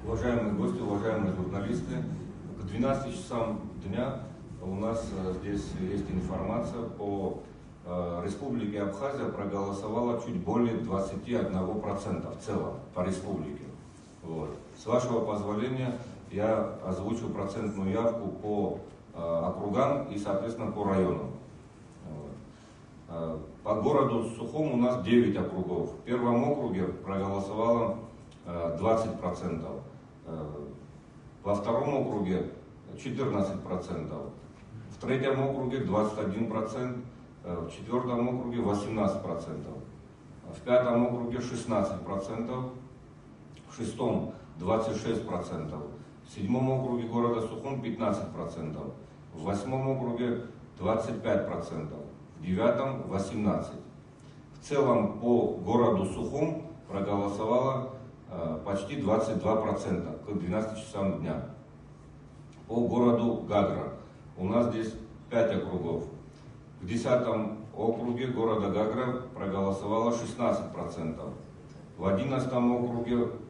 Уважаемые гости, уважаемые журналисты, к 12 часам дня у нас здесь есть информация по Республике Абхазия проголосовало чуть более 21% в целом по республике. Вот. С вашего позволения я озвучу процентную явку по округам и, соответственно, по районам. Вот. По городу Сухум у нас 9 округов. В первом округе проголосовало 20%. Во втором округе 14%. В третьем округе 21%. В четвертом округе 18%. В пятом округе 16%. В шестом 26%. В седьмом округе города Сухум 15%. В восьмом округе 25%. В девятом 18%. В целом по городу Сухум проголосовало почти 22% к 12 часам дня. По городу Гагра у нас здесь 5 округов. В 10-м округе города Гагра проголосовало 16%. В 11-м округе